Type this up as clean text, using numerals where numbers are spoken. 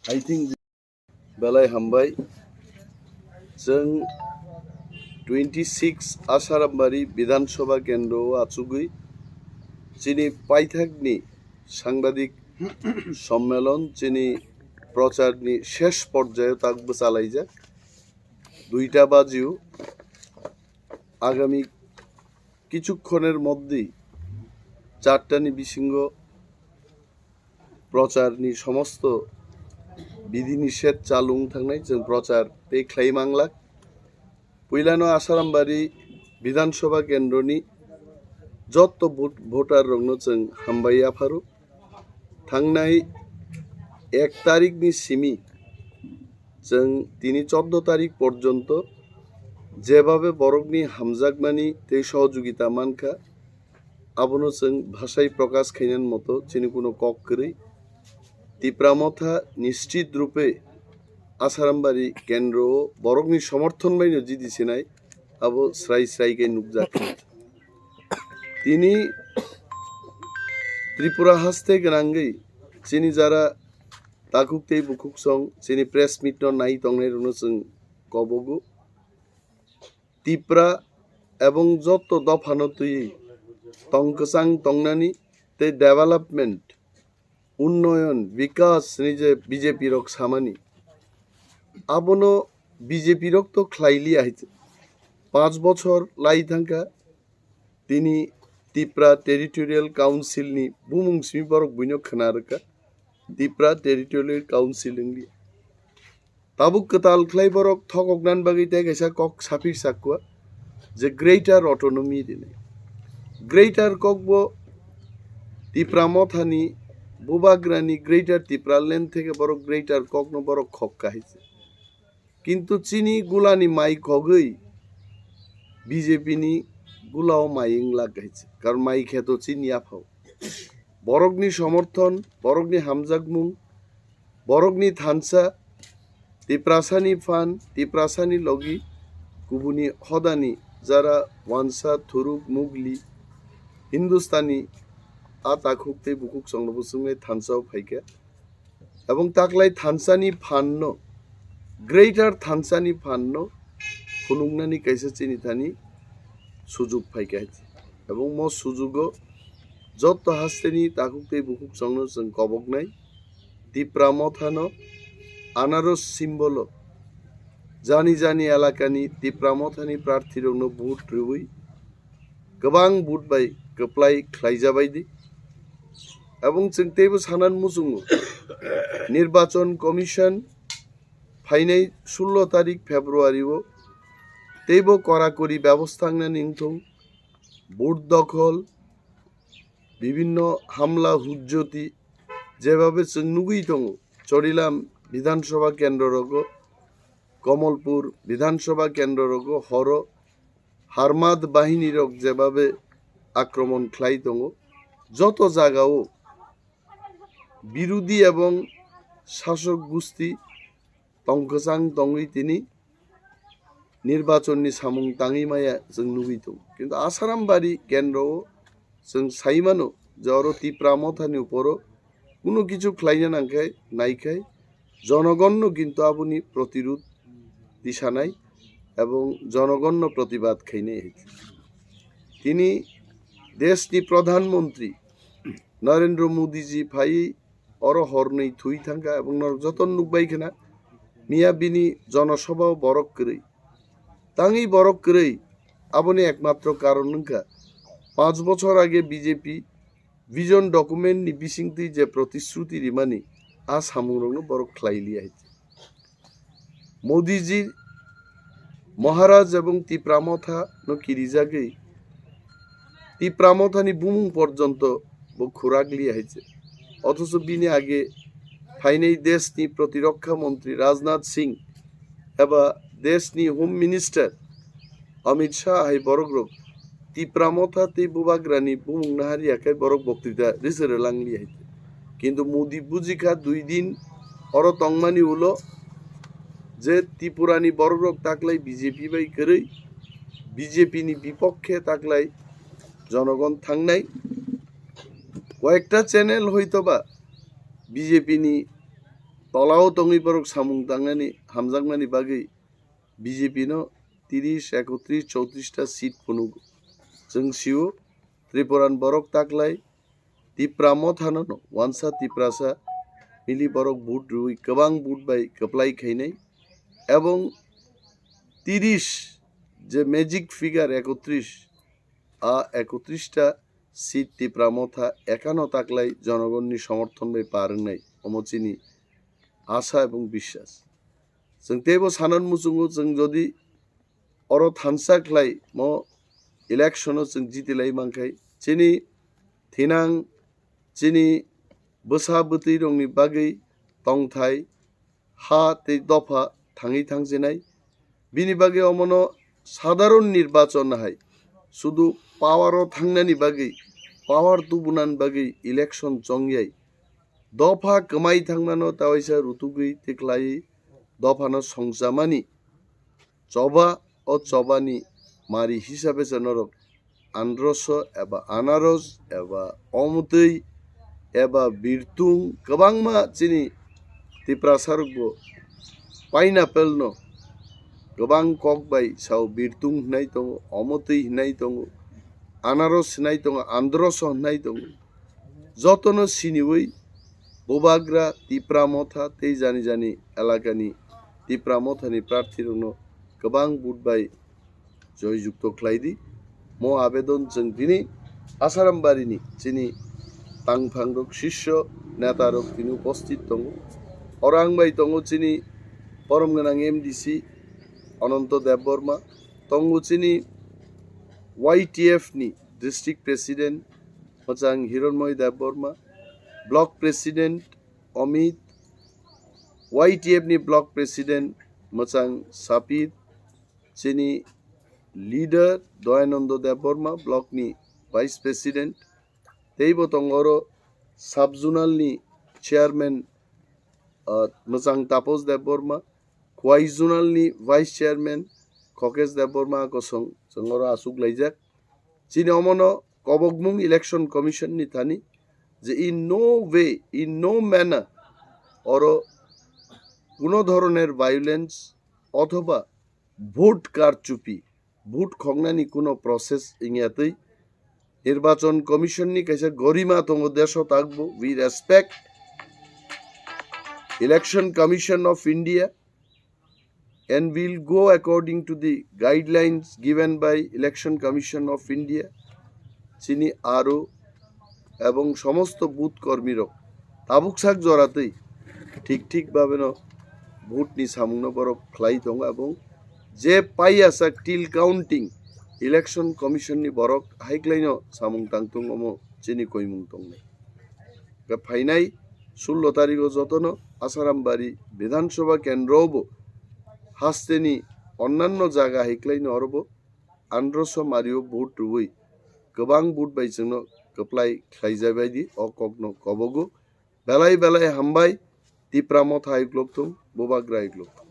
I think Belai Hambai जों 26 Asharambari Bidhan Sabha Kendro Atsugui যিনি পাইথাকনি সাংবাদিক সম্মেলন যিনি প্রচারনি শেষ পর্যায়ে তাকবো চালাই যাক 2টা বাজিও আগামী কিছুক্ষণের মধ্যেই 4টানি বিশৃঙ্গ প্রচারনি সমস্ত বিধিনিষেধ চালুং থাকনাय जों প্রচার पे ख्लाइमांलाक पयलानो आसारामबारि विधानसभा केन्द्रनि যত ভোটার রংনো जों हामबाय आफारु थांनाय 1 तारिखनि सिमी जों 14 तारिख पर्यन्त जेभाबे बरकनि हामजागमानि ते सहयोगिता मानखा आबनो जों भाषाय प्रकाश खायनान मतो चिनि कोनो कक्करै तीप्रामथा निश्चित रूपे आसारामबारि केन्द्र बरकनि समर्थन बायनो जिदिसिनाय आबो स्राय स्रायके नुकजाखै তিনি ত্রিপুরা হাসতে গনাঙ্গै চিনি যারা তাকুকতেই বুকুকসং চিনি প্রেস মিট নাই তংনাই রুনো जों কবগু তিপ্রা এবং যত দফানো তুই তংকসাং তংনানি তে ডেভেলপমেন্ট উন্নয়ন বিকাশ নিজে বিজেপি রক সামানি আবনো বিজেপি রক তো খ্লাইলি আইছে 5 বছর লাই থাকা তিনি তিপ্রা টেরিটোরিয়াল কাউন্সিল नि बुमुंगसिमी बरक बुइनो खोनारका तिप्रा टेरिटोरियल काउंसिल नि ताबुक कताल ख्लाइ बरक थकगनान बागै ताइसा कक साफिर साकुआ जे ग्रेटर अटोनोमी दिने ग्रेटर ककबो तिप्रा मथानि बुबाग्रानि ग्रेटर तिप्रा ल्যান্ড থেকে बरक ग्रेटर ककनो बरक खक काहिसे किन्तु चिनी गुलानि माइ खगै बीजेपी नि गुलाव माइं लागाइছে কারণ মাই খেতো চিনি আফাও বরগনি সমর্থন বরগনি হামজাগমুং বরগনি থানসা তিপ্রাসানি ফান তিপ্রাসানি লগি গুবুনি হদানি যারা ওয়ানসা থুরুক মুগলি হিন্দুস্তানি আতাখুকতে বুকুক সংরবসুঙে থানসাও ফাইকা এবং তাকলাই থানসানি ফান্ন গ্রেটার থানসানি ফান্ন খুনুংনানি কাইসা চিনি থানি সুযোগ ফাইকাইছে এবং ম সুযোগও যত হাসতেনি তাকুকতে বুকুক সংনো जों কবগনাই তিপ্রা মথানো আনারস সিম্বল জানি জানি এলাকানি তিপ্রা মথানি প্রার্থীরনো ভোট রুই गोबां ভোট বাই কপ্লাই খ্লাইজাবাইদি এবং जों তেবো সানান মুজুঙো নির্বাচন কমিশন ফাইনাই 16 তারিখ ফেব্রুয়ারিও তেবো কড়াকড়ি ব্যবস্থা নিংথং ভোট দখল বিভিন্ন হামলা হুজ্জতি যেভাবে जों नुगै दङ চড়িলাম বিধানসভা কেন্দ্র রগ কমলপুর বিধানসভা কেন্দ্র রগ হর হারমাদ বাহিনী রগ যেভাবে আক্রমণ খ্লাই দङ যত জায়গাও বিরোধী এবং শাসক গোষ্ঠী তংকসাং তংই তিনি নির্বাচননি সামুং তাঙিমায়া जों नुगै दङ কিন্তু আসারামবাড়ি কেন্দ্র जों সাইমানো জর তিপ্রা মথানি উপর কোনো কিছু খ্লাইনা নাংখাই নাইখাই জনগণ কিন্তু আপনি প্রতিরোধ দিশা নাই এবং জনগণ প্রতিবাদ খাইনে তিনি দেশনি প্রধানমন্ত্রী নরেন্দ্র মোদীজি ভাই অর হরনেই থুই থাকা এবং যতন নুকবাইখানা মিয়া বিনি জনসভাও বরক করেই তাঙি বরক করেই আপনি একমাত্র কারণ নঙ্কা 5 বছর আগে বিজেপি ভিজন ডকুমেন্ট নি বিসিংতি যে প্রতিশ্রুতি রিমানি আ সামুরং বরক খ্লাইলি আইছে মোদিজি মহারাজ এবং তিপ্রামথা ন কিরিজাগৈ তিপ্রামথানি বুমুং পর্যন্ত খোরাগলি আইছে অথচ বিনে আগে ফাইনাই দেশনি প্রতিরক্ষা মন্ত্রী রাজনাথ সিং এবা দেশনি হোম মিনিস্টার অমিত শাহ হাই বরগ্রব তিপ্রামথা তে বুবাগ্রানি বুমুং নাহারি একাই বরক বক্তৃতা রিসেরে লাংলি আইছে কিন্তু মোদি বুজিখা 2 দিন অর তংমানি হলো যে ত্রিপুরানি বরগ্রব তাকলাই বিজেপি বাই করেই বিজেপি নি বিপক্ষে তাকলাই জনগণ থাংনাই কয়েকটা চ্যানেল হয়তোবা বিজেপি ni তলাও তঙি পরক সামুং তাংনানি হামজাংমানি বাগै বিজেপি no 30, 31, 34টা সিট ফনুগ जों सिउ त्रिपुरान बरक ताकलाय तिप्रा मथानो वानसा तिप्रासा मिली बरक बुट रुई गोबां बुट बाय गोप्लाय खायनाय এবং 30 যে ম্যাজিক ফিগার 31 31টা সিট তিপ্রা মথা একানো তাকলাই জনগণনি সমর্থন বাই পারংনাय অমচিনি আশা এবং বিশ্বাস जों तेबो सानन मुसुङो जों जदि अर थानसाख्लाय म इलेक्शन जों जितिलाय मांखाय चिनि थिनां चिनि बोसा बोतै रंनि बागै तंथाय हा ते दफा थाङै थांजेनाय बिनि बागै अमनो साधारण निर्वाचन हाय शुधु पावार थांनानि बागै पावार तुबुनान बागै इलेक्शन चंगियाय दफा कमाई थांमानो तावैसा रुतुगै तिख्लाय दफानो संजामानि चबा ओ चबानि मारि हिसाबै जनरक आनरस एबा आनारस एबा अमुतै एबा बिरतुं गोबांमा चिनि तिप्रासारगो पाइनापेल नो गोबां ककबाय साव बिरतुं होननाय दङ अमुतै होननाय दङ आनारस होननाय दङ आन्द्रस होननाय दङ जतनो सिनिवै बोबाग्रा तिप्रा मथा तै जानि जानि एलाकानि तिप्रा मथानि प्रार्थीरनो गोबां बुटबाय जययुक्त ख्लायदि म आवेदन जों दिनै आसारामबारिनि चिनि तांफांरक शिष्य नेतारक दिनै उपस्थित दङ अरांबाय दङ चिनि परम गोनां एमडिसि अनंत देबबर्मा दङ चिनि YTF नि डिस्ट्रिक्ट प्रेसिडेंट मोजां Hiranmay Debbarma block president Amit YTF नि ब्लक प्रेसिडेंट मोजां सापिर चिनि लीडर दयानंद देबबर्मा ब्लक नि वाइस प्रेसिडेंट तेबो दङरो सब जोनल नि चेयरमैन मोजां तापस देबबर्मा क्वाइ जोनल नि वाइस चेयरमैन खकेश देबबर्मा कसं जोंगरो आसुक लाइजाक चिनि अमनो कबगमुं इलेक्शन कमिशन नि थानि যে in no way in no manner और কোনো ধরনের ভায়োলেন্স অথবা ভোট কারচুপি ভোট খংনানি কোনো প্রসেস ইংয়াতেই নির্বাচন কমিশননি কাছে গরিমা দङ দেশ থাকবো we respect election commission of India and will go according to the guidelines given by election commission of India চিনি আরো এবং সমস্ত বুথ কর্মীরা তাবুকসাক জরাতেই ঠিক ঠিক ভাবে ভোট নি সামুনো বরক খ্লাই দङ এবং যে পাই আসাক টিল কাউন্টিং ইলেকশন কমিশন নি বরক হাইক্লাইন সামুং তাংতুং অম চিনি কইমুং দङ ফাইনাই 16 তারিখ যতন আসারামবাড়ি বিধানসভা কেন্দ্রব হাস্তেনি অন্যান্য জায়গা হাইক্লাইন অরব 1800 মারিও ভোট রুই गोबां बुट बायजोंनो गोप्लाय खायजाबायदि अकगनो कबगो बेलाय बेलाय हामबाय तिप्रा मथा इग्लबथुम बोबाग्रा इग्लबथुम